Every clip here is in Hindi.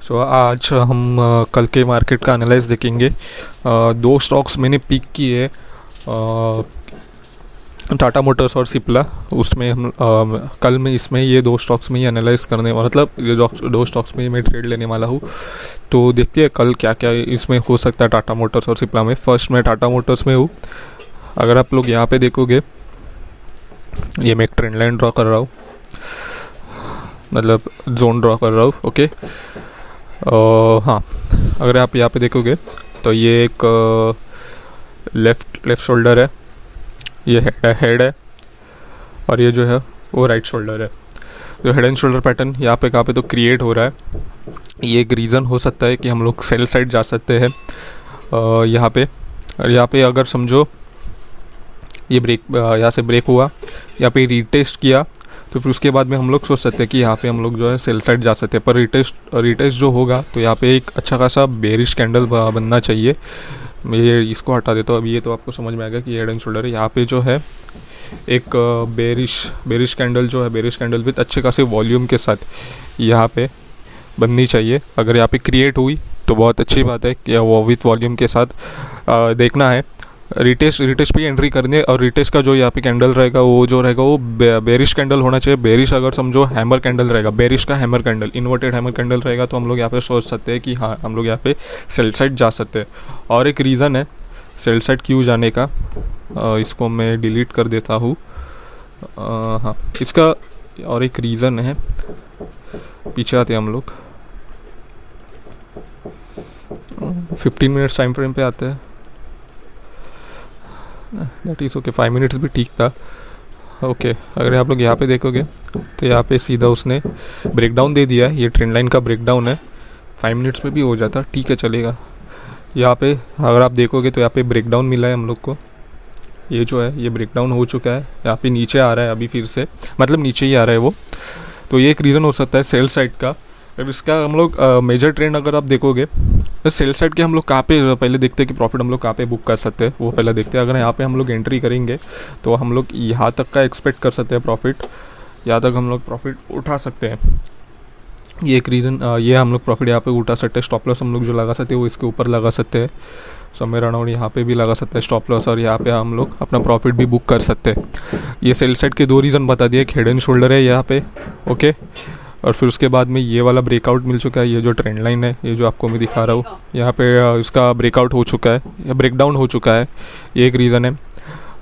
आज हम कल के मार्केट का एनालाइज देखेंगे। दो स्टॉक्स मैंने पिक किए, टाटा मोटर्स और सिप्ला। उसमें हम कल में इसमें ये दो स्टॉक्स में ही एनालाइज करने, मतलब ये दो स्टॉक्स में ही मैं ट्रेड लेने वाला हूँ। तो देखते हैं कल क्या क्या इसमें हो सकता है टाटा मोटर्स और सिप्ला में। फर्स्ट मैं टाटा मोटर्स में हूँ। अगर आप लोग यहाँ पे देखोगे, ये मैं एक ट्रेंड लाइन ड्रॉ कर रहा हूँ, मतलब जोन ड्रॉ कर रहा हूँ। ओके, हाँ, अगर आप यहाँ पे देखोगे तो ये एक लेफ़्ट शोल्डर है, ये हेड है, और ये जो है वो राइट शोल्डर है। जो हेड एंड शोल्डर पैटर्न यहाँ पे कहाँ पे तो क्रिएट हो रहा है। ये एक रीज़न हो सकता है कि हम लोग सेल साइड जा सकते हैं यहाँ पे। और यहाँ पे अगर समझो ये ब्रेक, यहाँ से ब्रेक हुआ, यहाँ पे रीटेस्ट किया, तो फिर उसके बाद में हम लोग सोच सकते हैं कि यहाँ पे हम लोग जो है सेल साइड जा सकते हैं। पर रीटेस्ट जो होगा तो यहाँ पे एक अच्छा खासा बेरिश कैंडल बनना चाहिए। मैं ये इसको हटा देता हूँ। अभी ये तो आपको समझ में आएगा कि हेड एंड शोल्डर है। यहाँ पे जो है एक बेरिश कैंडल जो है, बेरिश कैंडल विथ अच्छे खासे वॉल्यूम के साथ यहाँ पे बननी चाहिए। अगर यहाँ पे क्रिएट हुई तो बहुत अच्छी बात है कि वो विथ वॉल्यूम के साथ देखना है। रिटेस्ट पे एंट्री करने, और रिटेस्ट का जो यहाँ पे कैंडल रहेगा वो जो रहेगा वो बेरिश कैंडल होना चाहिए। बेरिश अगर समझो हैमर कैंडल रहेगा, बेरिश का hammer candle, inverted hammer candle रहेगा, तो हम लोग यहाँ पे सोच सकते हैं कि हाँ, हम लोग यहाँ पे सेल साइड जा सकते हैं। और एक रीज़न है सेल साइड क्यों जाने का, इसको मैं डिलीट कर देता हूँ। हाँ, इसका और एक रीज़न है, पीछे आते हैं हम लोग 15 मिनट्स टाइम फ्रेम पे आते हैं। दैट इज़ ओके, 5 मिनट्स भी ठीक था। ओके, अगर आप लोग यहाँ पे देखोगे तो यहाँ पे सीधा उसने ब्रेकडाउन दे दिया है। ये ट्रेंड लाइन का ब्रेकडाउन है, 5 मिनट्स में भी हो जाता, ठीक है, चलेगा। यहाँ पे अगर आप देखोगे तो यहाँ पे ब्रेकडाउन मिला है हम लोग को। ये जो है ये ब्रेकडाउन हो चुका है, यहाँ पे नीचे आ रहा है अभी फिर से, मतलब नीचे ही आ रहा है वो। तो ये एक रीज़न हो सकता है सेल साइड का। अब इसका हम लोग मेजर ट्रेंड अगर आप देखोगे तो सेल साइड के हम लोग कहाँ पे पहले देखते हैं कि प्रॉफिट हम लोग कहाँ पे बुक कर सकते हैं, वो पहले देखते हैं। अगर यहाँ पे हम लोग एंट्री करेंगे तो हम लोग यहाँ तक का एक्सपेक्ट कर सकते हैं प्रॉफिट, यहाँ तक हम लोग प्रॉफिट उठा सकते हैं। ये एक रीज़न, ये हम लोग प्रॉफिट यहाँ पे उठा सकते हैं। स्टॉप लॉस हम लोग जो लगा सकते हैं वो इसके ऊपर लगा सकते हैं। समवेयर अराउंड यहाँ पे भी लगा सकते हैं स्टॉप लॉस, और यहाँ पे हम लोग अपना प्रॉफिट भी बुक कर सकते हैं। ये सेल साइड के दो रीज़न बता दिए, हेड एंड शोल्डर है यहाँ पे, ओके। और फिर उसके बाद में ये वाला ब्रेकआउट मिल चुका है। ये जो ट्रेंड लाइन है, ये जो आपको मैं दिखा रहा हूँ, यहाँ पे इसका ब्रेकआउट हो चुका है या ब्रेकडाउन हो चुका है, ये एक रीज़न है।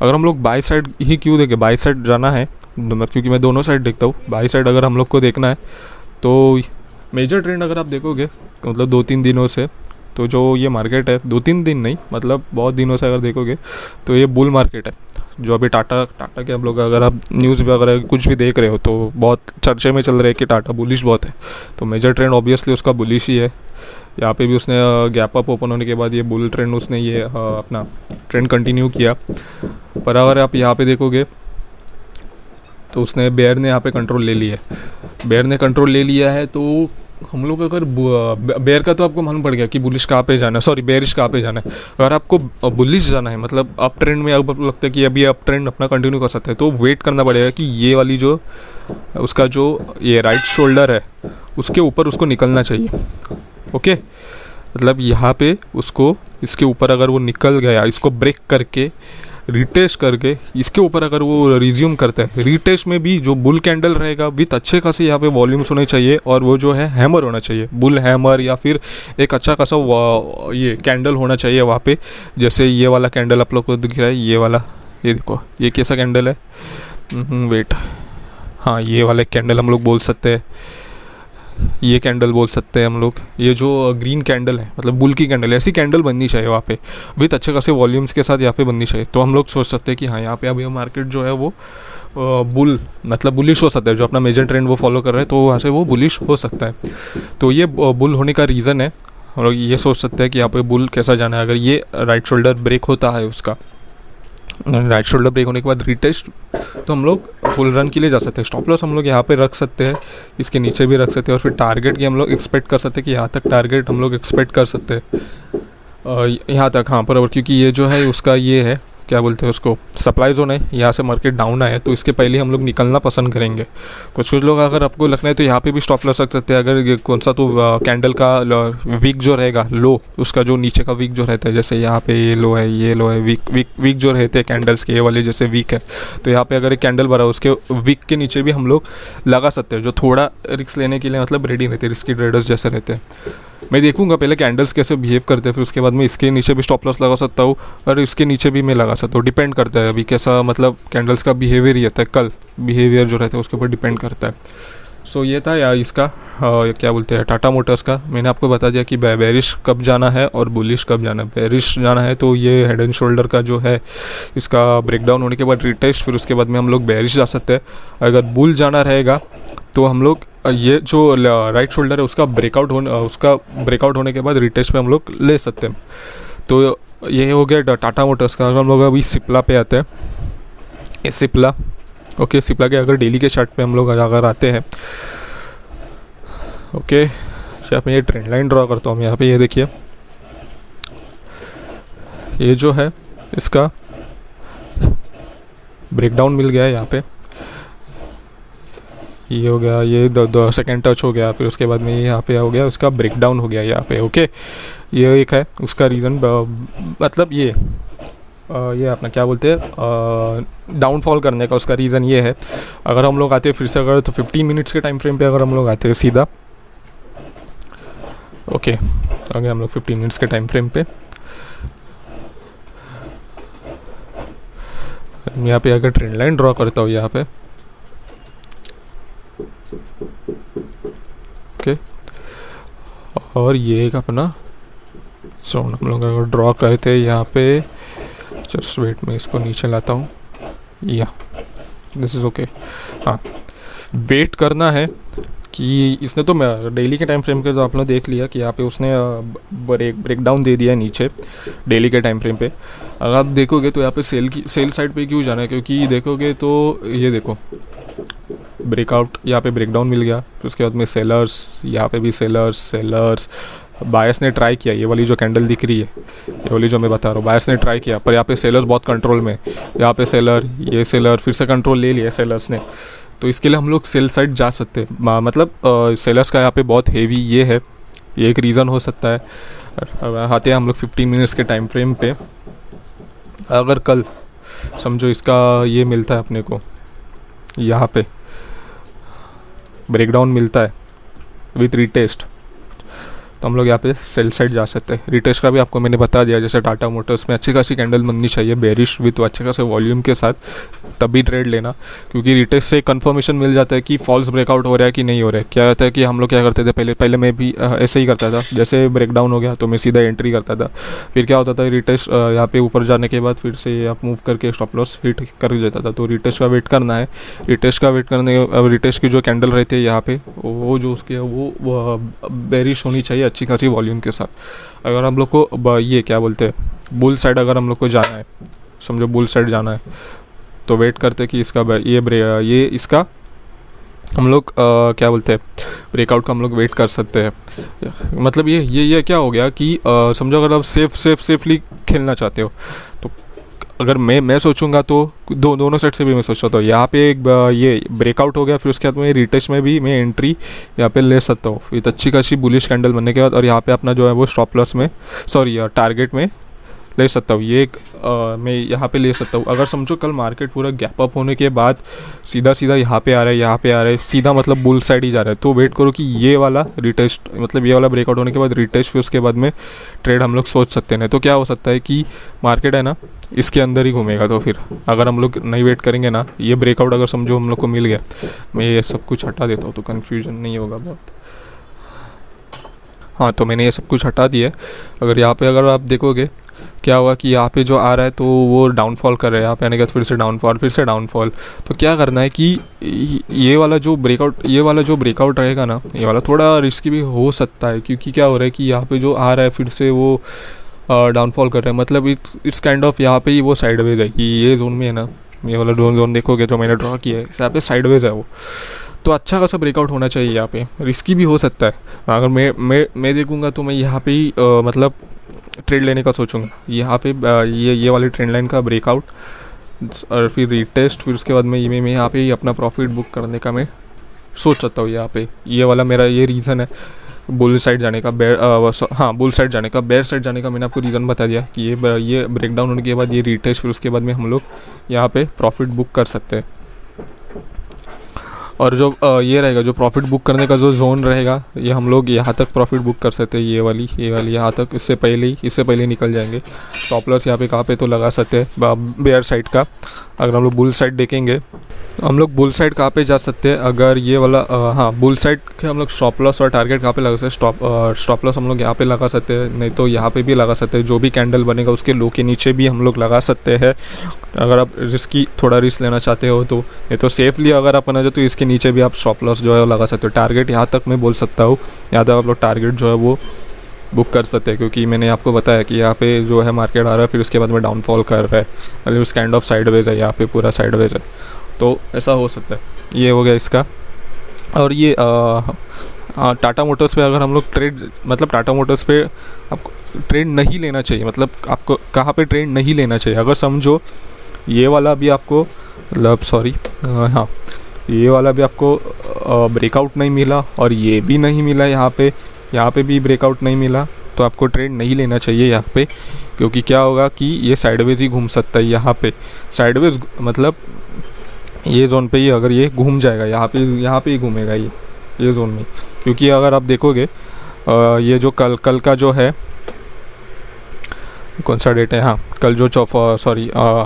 अगर हम लोग बाई साइड ही क्यों देखें, बाई साइड जाना है क्योंकि मैं दोनों साइड देखता हूँ। बाई साइड अगर हम लोग को देखना है तो मेजर ट्रेंड अगर आप देखोगे मतलब 2-3 दिनों से, तो जो ये मार्केट है, 2-3 दिन नहीं, मतलब बहुत दिनों से अगर देखोगे तो ये बुल मार्केट है। जो अभी टाटा के हम लोग, अगर आप न्यूज़ पे अगर कुछ भी देख रहे हो तो बहुत चर्चे में चल रहा है कि टाटा बुलिश बहुत है। तो मेजर ट्रेंड ऑब्वियसली उसका बुलिश ही है। यहाँ पे भी उसने गैप अप ओपन होने के बाद ये बुल ट्रेंड उसने ये अपना ट्रेंड कंटिन्यू किया। पर अगर आप यहाँ पे देखोगे तो उसने बेयर ने यहाँ पे कंट्रोल ले लिया है। बेयर ने कंट्रोल ले लिया है, तो हम लोग अगर बेयर का तो आपको मालूम पड़ गया कि बुलिश कहाँ पे जाना है, सॉरी बेरिश कहाँ पे जाना है। अगर आपको बुलिश जाना है, मतलब अप ट्रेंड में अब लगता है कि अभी अप ट्रेंड अपना कंटिन्यू कर सकते हैं, तो वेट करना पड़ेगा कि ये वाली जो उसका जो ये राइट शोल्डर है उसके ऊपर उसको निकलना चाहिए। ओके, मतलब यहाँ पे उसको इसके ऊपर अगर वो निकल गया, इसको ब्रेक करके रीटेस्ट करके इसके ऊपर अगर वो रिज्यूम करता है, रीटेस्ट में भी जो बुल कैंडल रहेगा विथ अच्छे खासे यहाँ पे वॉल्यूम्स होने चाहिए, और वो जो है हैमर होना चाहिए, बुल हैमर, या फिर एक अच्छा खासा ये कैंडल होना चाहिए वहाँ पे। जैसे ये वाला कैंडल आप लोग को दिख रहा है, ये वाला, ये देखो ये कैसा कैंडल है, वेट, हाँ, ये वाला कैंडल हम लोग बोल सकते हैं, ये कैंडल बोल सकते हैं हम लोग। ये जो ग्रीन कैंडल है मतलब बुल की कैंडल, ऐसी कैंडल बननी चाहिए वहाँ पे विथ अच्छे खासे वॉल्यूम्स के साथ यहाँ पे बननी चाहिए। तो हम लोग सोच सकते हैं कि हाँ, यहाँ पे अभी मार्केट जो है वो बुल मतलब बुलिश हो सकता है। जो अपना मेजर ट्रेंड वो फॉलो कर रहे हैं तो वहाँ से वो बुलिश हो सकता है। तो ये बुल होने का रीज़न है। हम लोग ये सोच सकते हैं कि यहाँ पे बुल कैसा जाना है। अगर ये राइट शोल्डर ब्रेक होता है, उसका राइट शोल्डर ब्रेक होने के बाद रीटेस्ट, तो हम लोग फुल रन के लिए जा सकते हैं। स्टॉप लॉस हम लोग यहाँ पे रख सकते हैं, इसके नीचे भी रख सकते हैं, और फिर टारगेट की हम लोग एक्सपेक्ट कर सकते हैं कि यहाँ तक टारगेट हम लोग एक्सपेक्ट कर सकते हैं, यहाँ तक, हाँ, बराबर, क्योंकि ये जो है उसका ये है क्या बोलते हैं उसको, सप्लाई जोन है, यहाँ से मार्केट डाउन आए तो इसके पहले हम लोग निकलना पसंद करेंगे। कुछ कुछ लोग अगर आपको लगना है तो यहाँ पे भी स्टॉप लगा सकते हैं। अगर कौन सा तो कैंडल का वीक जो रहेगा, लो उसका जो नीचे का वीक जो रहता है, जैसे यहाँ पे ये लो है, ये लो है, वीक जो रहते हैं कैंडल्स के, ये वाले जैसे वीक है, तो यहाँ पे अगर एक कैंडल भरा उसके वीक के नीचे भी हम लोग लगा सकते हैं, जो थोड़ा रिस्क लेने के लिए मतलब रेडी रहते हैं, रिस्की ट्रेडर्स जैसे रहते हैं। मैं देखूंगा पहले कैंडल्स कैसे बिहेव करते हैं, फिर उसके बाद मैं इसके नीचे भी स्टॉप लॉस लगा सकता हूँ और इसके नीचे भी मैं लगा सकता हूँ। डिपेंड करता है अभी कैसा मतलब कैंडल्स का बिहेवियर ही रहता है, कल बिहेवियर जो रहता है उसके ऊपर डिपेंड करता है। सो ये था या इसका क्या बोलते हैं टाटा मोटर्स का। मैंने आपको बता दिया कि बेरिश कब जाना है और बुलिश कब जाना है। बेरिश जाना है तो ये हेड एंड शोल्डर का जो है इसका ब्रेकडाउन होने के बाद रिटेस्ट, फिर उसके बाद में हम लोग बेरिश जा सकते हैं। अगर बुल जाना रहेगा तो हम लोग ये जो राइट शोल्डर है उसका ब्रेकआउट होने के बाद रिटेस्ट पे हम लोग ले सकते हैं। तो ये हो गया टाटा मोटर्स का। अगर हम लोग अभी सिप्ला पे आते हैं, ये सिप्ला, ओके, सिप्ला के अगर डेली के चार्ट पे हम लोग अगर आते हैं, ओके, यहाँ पे ये ट्रेंड लाइन ड्रॉ करता हूँ यहाँ पे, ये देखिए ये जो है इसका ब्रेकडाउन मिल गया है यहाँ पे, ये हो गया, ये दो सेकेंड टच हो गया, फिर उसके बाद में ये यहाँ पे हो गया उसका ब्रेकडाउन हो गया यहाँ पे, ओके। ये एक है उसका रीज़न, मतलब ये अपना क्या बोलते हैं डाउनफॉल करने का उसका रीज़न ये है। अगर हम लोग आते हैं फिर से अगर तो 15 मिनट्स के टाइम फ्रेम पे अगर हम लोग आते हैं सीधा, ओके, अगर हम लोग 15 मिनट्स के टाइम फ्रेम पे यहाँ पे अगर ट्रेंड लाइन ड्रॉ करता हूँ यहाँ पे, ओके, और ये एक अपना जोन हम लोग अगर ड्रॉ करते हैं यहाँ पे, जस्ट वेट में इसको नीचे लाता हूँ, या दिस इज़ ओके। हाँ, वेट करना है कि इसने तो डेली के टाइम फ्रेम के जो आपने देख लिया कि यहाँ पे उसने ब्रेकडाउन दे दिया है नीचे डेली के टाइम फ्रेम पे। अगर आप देखोगे तो यहाँ पे सेल साइड पे क्यों जाना है, क्योंकि देखोगे तो ये देखो ब्रेकआउट, यहाँ पे ब्रेकडाउन मिल गया, फिर उसके बाद में सेलर्स, यहाँ पे भी सेलर्स, बायस ने ट्राई किया, ये वाली जो कैंडल दिख रही है, ये वाली जो मैं बता रहा हूँ, बायस ने ट्राई किया, पर यहाँ पे सेलर्स बहुत कंट्रोल में, यहाँ पे ये सेलर फिर से कंट्रोल ले लिया सेलर्स ने, तो इसके लिए हम लोग सेल साइड जा सकते हैं। मतलब सेलर्स का यहाँ पे बहुत हेवी ये है, ये एक रीज़न हो सकता है। आते हैं हम लोग 15 मिनट्स के टाइम फ्रेम पे। अगर कल समझो इसका ये मिलता है अपने को, यहाँ पे ब्रेकडाउन मिलता है विथ रिटेस्ट, तो हम लोग यहाँ पे सेल साइड जा सकते हैं। रिटेस्ट का भी आपको मैंने बता दिया, जैसे टाटा मोटर्स में अच्छी खासी कैंडल बननी चाहिए बेरिश विथ अच्छे खासे वॉल्यूम के साथ, तभी ट्रेड लेना, क्योंकि रिटेस्ट से कंफर्मेशन मिल जाता है कि फॉल्स ब्रेकआउट हो रहा है कि नहीं हो रहा है। क्या होता है कि हम लोग क्या करते थे पहले मैं भी ऐसे ही करता था, जैसे ब्रेकडाउन हो गया तो मैं सीधा एंट्री करता था, फिर क्या होता था रिटेस्ट यहाँ पे ऊपर जाने के बाद फिर से आप मूव करके स्टॉप लॉस हिट कर देता था। तो रिटेस्ट का वेट करना है, रिटेस्ट का वेट करने, रिटेस्ट की जो कैंडल रहती है यहाँ पे वो जो उसके वो बेरिश होनी चाहिए अच्छी खासी वॉल्यूम के साथ। अगर हम लोग को ये क्या बोलते हैं बुल साइड अगर हम लोग को जाना है, समझो बुल साइड जाना है, तो वेट करते कि इसका ये इसका हम लोग क्या बोलते हैं ब्रेकआउट का हम लोग वेट कर सकते हैं। मतलब ये क्या हो गया कि समझो अगर आप सेफली खेलना चाहते हो, तो अगर मैं सोचूंगा तो दोनों साइड से भी मैं सोचता हूँ। यहाँ पे एक ये ब्रेकआउट हो गया, फिर उसके बाद में रिटेस्ट में भी मैं एंट्री यहाँ पे ले सकता हूँ विद अच्छी खासी बुलिश कैंडल बनने के बाद, और यहाँ पे अपना जो है वो स्टॉप लॉस में टारगेट में ले सकता हूँ। ये एक मैं यहाँ पे ले सकता हूँ। अगर समझो कल मार्केट पूरा गैप अप होने के बाद सीधा यहाँ पे आ रहा है, सीधा मतलब बुल साइड ही जा रहा है, तो वेट करो कि ये वाला रिटेस्ट मतलब ये वाला ब्रेकआउट होने के बाद रिटेस्ट, फिर उसके बाद में ट्रेड हम लोग सोच सकते हैं। तो क्या हो सकता है कि मार्केट है ना इसके अंदर ही घूमेगा, तो फिर अगर हम लोग नहीं वेट करेंगे ना, ये ब्रेकआउट अगर समझो हम लोग को मिल गया, मैं ये सब कुछ हटा देता हूँ तो कन्फ्यूजन नहीं होगा बहुत। हाँ, तो मैंने ये सब कुछ हटा दिया। अगर यहाँ पे अगर आप देखोगे क्या हुआ कि यहाँ पे जो आ रहा है तो वो डाउनफॉल कर रहा है, यहाँ पे आने के बाद फिर से डाउनफॉल। तो क्या करना है कि ये वाला जो ब्रेकआउट रहेगा ना, ये वाला थोड़ा रिस्की भी हो सकता है, क्योंकि क्या हो रहा है कि यहाँ पे जो आ रहा है फिर से वो डाउनफॉल कर रहा है, मतलब इट्स काइंड ऑफ यहाँ पे ही वो साइडवेज है कि ये जोन में है ना, ये वाला जोन देखोगे जो मैंने ड्रॉ किया है यहाँ पे साइडवेज है वो, तो अच्छा खासा ब्रेकआउट होना चाहिए। यहाँ पे रिस्की भी हो सकता है। अगर मैं देखूँगा तो मैं यहाँ पे ही मतलब ट्रेड लेने का सोचूंगा। यहाँ पे ये वाली ट्रेंड लाइन का ब्रेकआउट और फिर रीटेस्ट, फिर उसके बाद में मैं यहाँ पे ही अपना प्रॉफिट बुक करने का मैं सोच सकता हूँ। यहाँ पे ये वाला मेरा ये रीज़न है बुल साइड जाने का, बुल साइड जाने का। बेयर साइड जाने का मैंने आपको रीज़न बता दिया कि ये ब्रेकडाउन होने के बाद ये रीटेस्ट, फिर उसके बाद में हम लोग यहाँ पे प्रॉफिट बुक कर सकते हैं। और जो ये रहेगा, जो प्रॉफिट बुक करने का जो जोन रहेगा, ये हम लोग यहाँ तक प्रॉफिट बुक कर सकते हैं। ये वाली यहाँ तक, इससे पहले निकल जाएंगे। स्टॉप लॉस यहाँ पे कहाँ पे तो लगा सकते हैं बेयर साइड का। अगर हम लोग बुल साइड देखेंगे, हम लोग बुल साइड कहाँ पे जा सकते हैं, अगर ये वाला बुल साइड के हम लोग स्टॉप लॉस और टारगेट कहाँ पे लगा सकते हैं। स्टॉप लॉस हम लोग यहाँ पे लगा सकते हैं, नहीं तो यहाँ पे भी लगा सकते हैं। जो भी कैंडल बनेगा उसके लो के नीचे भी हम लोग लगा सकते हैं, अगर आप थोड़ा रिस्क लेना चाहते हो तो। नहीं तो सेफली अगर आप बना जाए तो इसके नीचे भी आप स्टॉप लॉस जो है लगा सकते हो। टारगेट यहाँ तक मैं बोल सकता हूँ, यहाँ तक आप लोग टारगेट जो है वो बुक कर सकते हैं, क्योंकि मैंने आपको बताया कि यहाँ पे जो है मार्केट आ रहा है, फिर उसके बाद में डाउनफॉल कर रहा है, मतलब उस काइंड ऑफ साइडवेज है, यहाँ पे पूरा साइडवेज है, तो ऐसा हो सकता है। ये हो गया इसका। और ये टाटा मोटर्स पे अगर हम लोग टाटा मोटर्स पे आपको ट्रेड नहीं लेना चाहिए, मतलब आपको कहाँ पे ट्रेड नहीं लेना चाहिए। अगर समझो ये वाला भी आपको ये वाला भी आपको ब्रेकआउट नहीं मिला और ये भी नहीं मिला, यहाँ पे भी ब्रेकआउट नहीं मिला, तो आपको ट्रेड नहीं लेना चाहिए यहाँ पे। क्योंकि क्या होगा कि ये साइडवेज ही घूम सकता है। यहाँ पे साइडवेज मतलब ये जोन पे ही अगर ये घूम जाएगा, यहाँ पे ही घूमेगा ये जोन में। क्योंकि अगर आप देखोगे ये जो कल का जो है, कौन सा डेट है, कल जो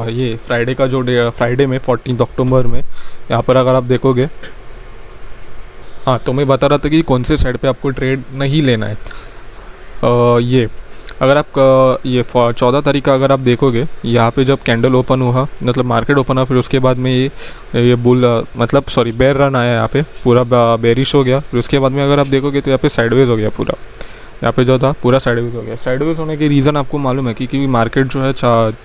ये फ्राइडे का जो फ्राइडे में 14 अक्टूबर में, यहाँ पर अगर आप देखोगे, तो मैं बता रहा था कि कौन से साइड पे आपको ट्रेड नहीं लेना है। ये अगर आप ये 14 तारीख का अगर आप देखोगे, यहाँ पे जब कैंडल ओपन हुआ, मतलब मार्केट ओपन हुआ, फिर उसके बाद में ये बेयर रन आया, यहाँ पे पूरा बेरिश हो गया। फिर उसके बाद में अगर आप देखोगे तो यहाँ पे साइडवेज हो गया पूरा, यहाँ पे जो था पूरा साइडवेज हो गया। साइडवेज होने के रीज़न आपको मालूम है क्योंकि मार्केट जो है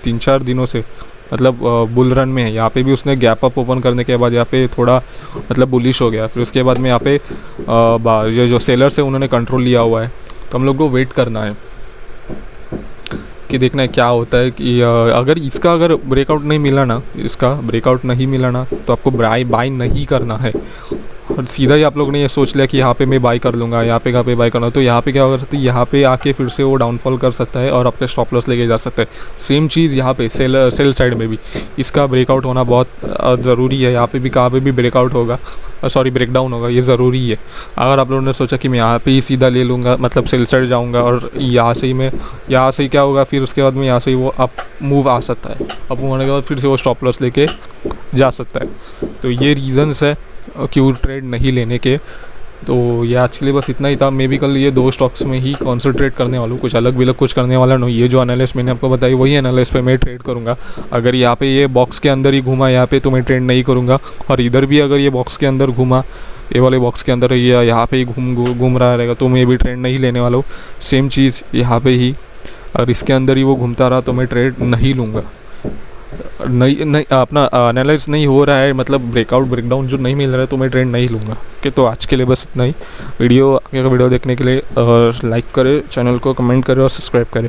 3-4 दिनों से मतलब बुल रन में है। यहाँ पे भी उसने गैप अप ओपन करने के बाद यहाँ पे थोड़ा मतलब बुलिश हो गया। फिर उसके बाद में यहाँ पे ये जो सेलर्स है उन्होंने कंट्रोल लिया हुआ है, तो हम लोग को वेट करना है कि देखना है क्या होता है कि अगर ब्रेकआउट नहीं मिला ना, तो आपको बाई नहीं करना है। और सीधा ही आप लोग ने ये सोच लिया कि यहाँ पे मैं बाई कर लूँगा, यहाँ पे कहाँ पे बाई करना, तो यहाँ पे क्या होगा, यहाँ पे आके फिर से वो डाउनफॉल कर सकता है और आपके स्टॉप लॉस लेके जा सकता है। सेम चीज़ यहाँ पे सेल साइड में भी इसका ब्रेकआउट होना बहुत ज़रूरी है। यहाँ पे भी कहाँ पे भी ब्रेकडाउन होगा, ये ज़रूरी है। अगर आप लोगों ने सोचा कि मैं यहाँ पे ही सीधा ले लूँगा, मतलब सेल साइड जाऊँगा और यहाँ से ही क्या होगा, फिर उसके बाद में यहाँ से ही वो अप मूव आ सकता है। अप मूव होने के बाद फिर से वो स्टॉप लॉस लेके जा सकता है। तो ये रीज़न्स है क्यों ट्रेड नहीं लेने के। तो ये आज के लिए बस इतना ही था। मैं भी कल ये 2 स्टॉक्स में ही कॉन्सेंट्रेट करने वाला हूँ, कुछ अलग कुछ करने वाला नहीं। ये जो एनालिस्ट मैंने आपको बताई वही एनालिस्ट पे मैं ट्रेड करूँगा। अगर यहाँ पे ये बॉक्स के अंदर ही घूमा यहाँ पे, तो मैं ट्रेड नहीं करूँगा। और इधर भी अगर ये बॉक्स के अंदर घूमा, ये वाले बॉक्स के अंदर यहाँ पे ही घूम रहा रहेगा, तो मैं भी ट्रेड नहीं लेने वाला हूँ। सेम चीज़ यहाँ पे ही, अगर इसके अंदर ही वो घूमता रहा तो मैं ट्रेड नहीं लूँगा। नहीं अपना एनालाइज नहीं हो रहा है, मतलब ब्रेकडाउन जो नहीं मिल रहा है, तो मैं ट्रेंड नहीं लूँगा। ओके, तो आज के लिए बस इतना ही। वीडियो देखने के लिए लाइक करें, चैनल को कमेंट करें और सब्सक्राइब करें।